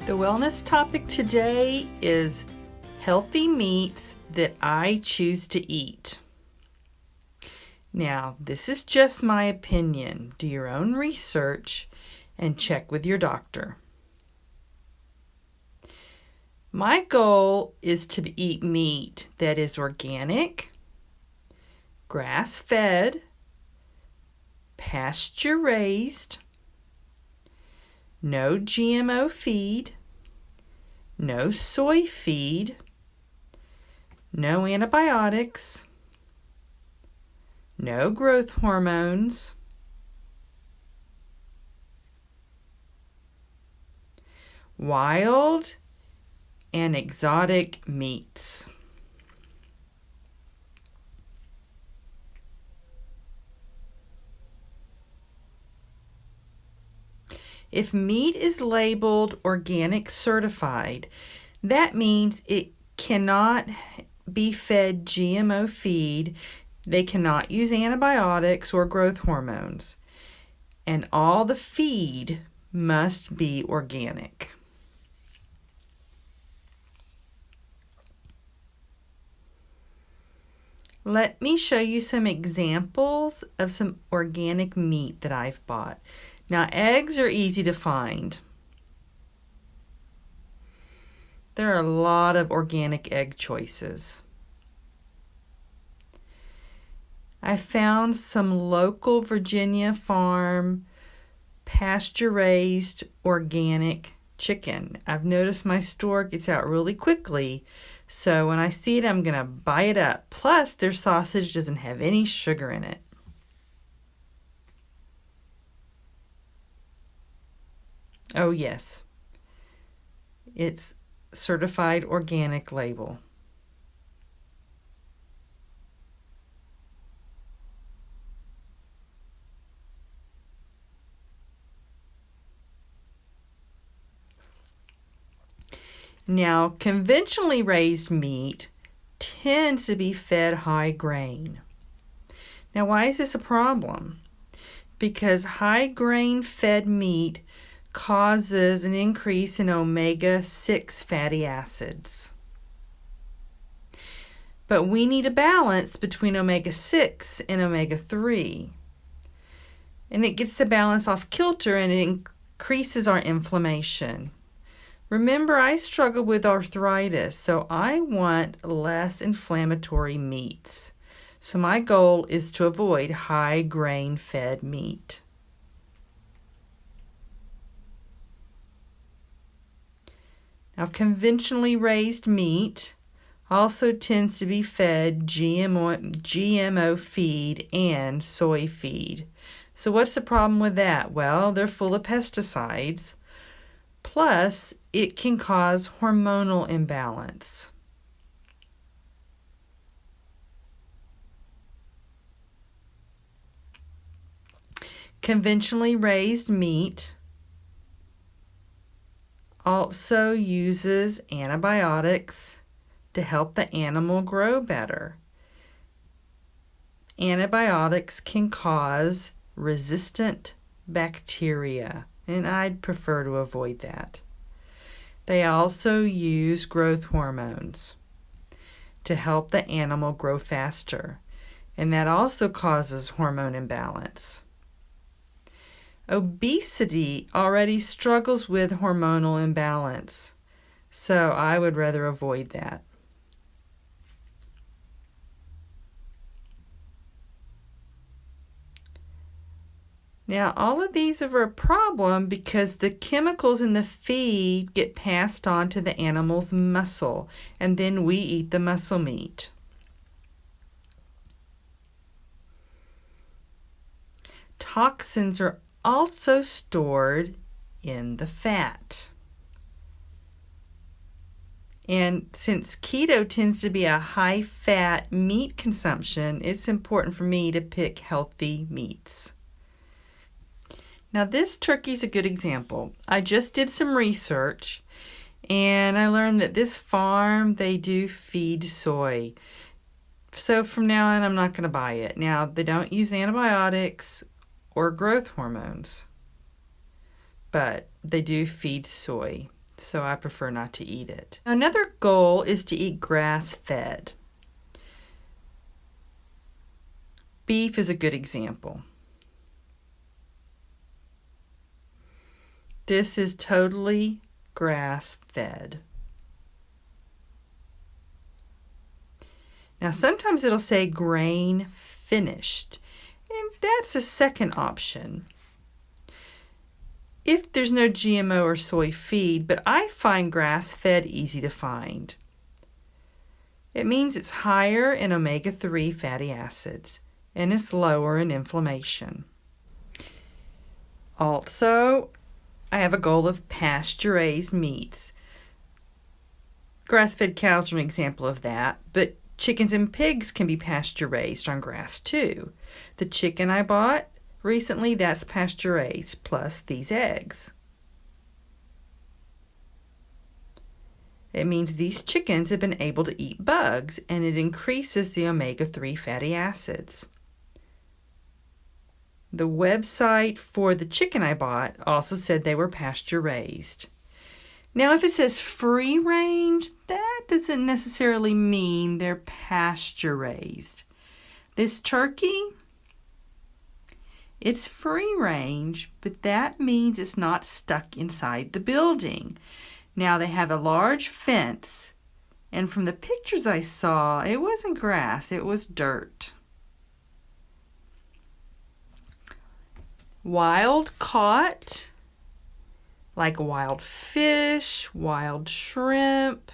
The wellness topic today is healthy meats that I choose to eat. Now, this is just my opinion. Do your own research and check with your doctor. My goal is to eat meat that is organic, grass-fed, pasture-raised, no GMO feed, no soy feed, no antibiotics, no growth hormones, wild and exotic meats. If meat is labeled organic certified, that means it cannot be fed GMO feed, they cannot use antibiotics or growth hormones, and all the feed must be organic. Let me show you some examples of some organic meat that I've bought. Now, eggs are easy to find. There are a lot of organic egg choices. I found some local Virginia farm pasture-raised organic chicken. I've noticed my store gets out really quickly, so when I see it, I'm going to buy it up. Plus, their sausage doesn't have any sugar in it. Oh yes, it's certified organic label. Now, conventionally raised meat tends to be fed high grain. Now, why is this a problem? Because high grain fed meat causes an increase in omega-6 fatty acids. But we need a balance between omega-6 and omega-3. And it gets the balance off kilter and it increases our inflammation. Remember, I struggle with arthritis, so I want less inflammatory meats. So my goal is to avoid high grain fed meat. Now, conventionally raised meat also tends to be fed GMO feed and soy feed. So what's the problem with that? Well, they're full of pesticides, plus it can cause hormonal imbalance. Conventionally raised meat also uses antibiotics to help the animal grow better. Antibiotics can cause resistant bacteria, and I'd prefer to avoid that. They also use growth hormones to help the animal grow faster, and that also causes hormone imbalance. Obesity already struggles with hormonal imbalance, so I would rather avoid that. Now, all of these are a problem because the chemicals in the feed get passed on to the animal's muscle, and then we eat the muscle meat. Toxins are also stored in the fat. And since keto tends to be a high-fat meat consumption, it's important for me to pick healthy meats. Now, this turkey's a good example. I just did some research, and I learned that this farm, they do feed soy. So from now on, I'm not going to buy it. Now, they don't use antibiotics or growth hormones, but they do feed soy. so I prefer not to eat it. Another goal is to eat grass-fed. Beef is a good example. This is totally grass-fed. Now sometimes it'll say grain finished, and that's a second option if there's no GMO or soy feed, but I find grass-fed easy to find. It means it's higher in omega-3 fatty acids and it's lower in inflammation. Also, I have a goal of pasture-raised meats. Grass-fed cows are an example of that, but chickens and pigs can be pasture-raised on grass too. The chicken I bought recently, that's pasture-raised, plus these eggs. It means these chickens have been able to eat bugs, and it increases the omega-3 fatty acids. The website for the chicken I bought also said they were pasture-raised. Now, if it says free range, that doesn't necessarily mean they're pasture-raised. This turkey, it's free range, but that means it's not stuck inside the building. Now, they have a large fence, and from the pictures I saw, it wasn't grass, it was dirt. Wild caught, like wild fish, wild shrimp,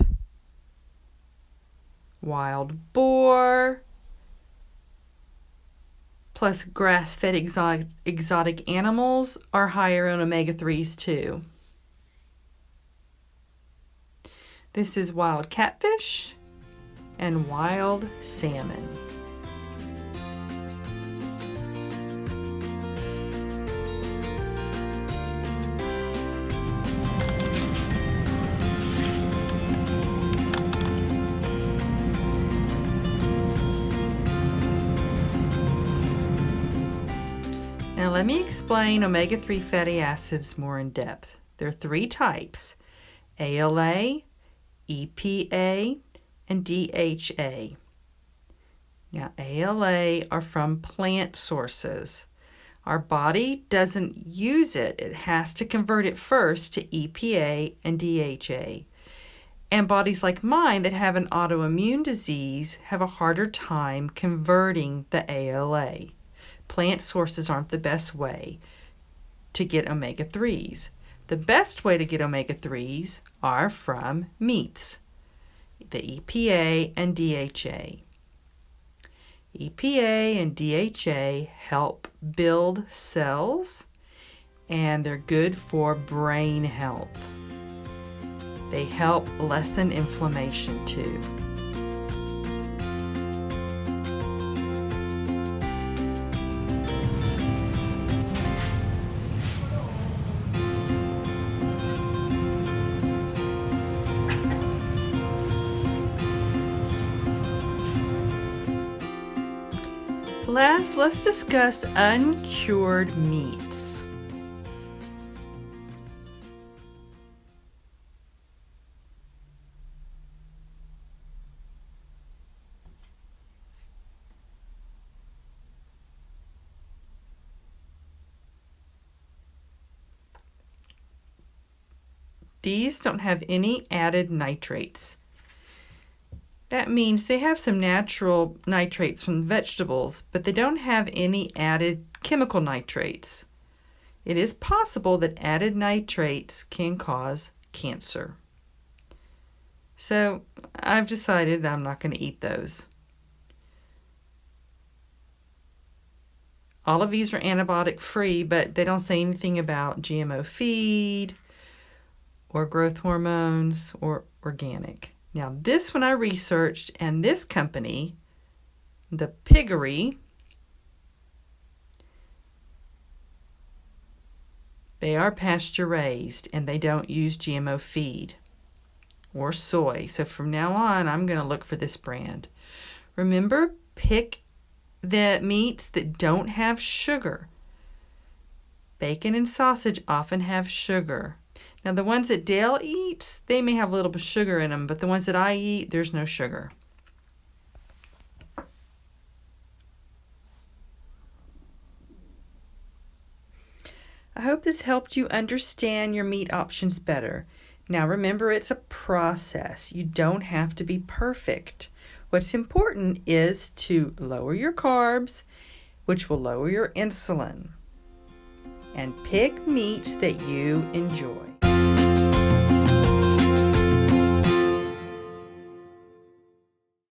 wild boar, plus grass-fed exotic animals are higher in omega-3s too. This is wild catfish and wild salmon. Now let me explain omega-3 fatty acids more in depth. There are 3 types: ALA, EPA, and DHA. Now ALA are from plant sources. Our body doesn't use it. It has to convert it first to EPA and DHA. And bodies like mine that have an autoimmune disease have a harder time converting the ALA. Plant sources aren't the best way to get omega-3s. The best way to get omega-3s are from meats, the EPA and DHA. EPA and DHA help build cells, and they're good for brain health. They help lessen inflammation too. Last, let's discuss uncured meats. These don't have any added nitrates. That means they have some natural nitrates from vegetables, but they don't have any added chemical nitrates. It is possible that added nitrates can cause cancer. So I've decided I'm not going to eat those. All of these are antibiotic free, but they don't say anything about GMO feed or growth hormones or organic. Now this one I researched, and this company, the Piggery, they are pasture raised and they don't use GMO feed or soy. So from now on, I'm going to look for this brand. Remember, pick the meats that don't have sugar. Bacon and sausage often have sugar. Now the ones that Dale eats, they may have a little bit of sugar in them, but the ones that I eat, there's no sugar. I hope this helped you understand your meat options better. Now remember, it's a process. You don't have to be perfect. What's important is to lower your carbs, which will lower your insulin, and pick meats that you enjoy.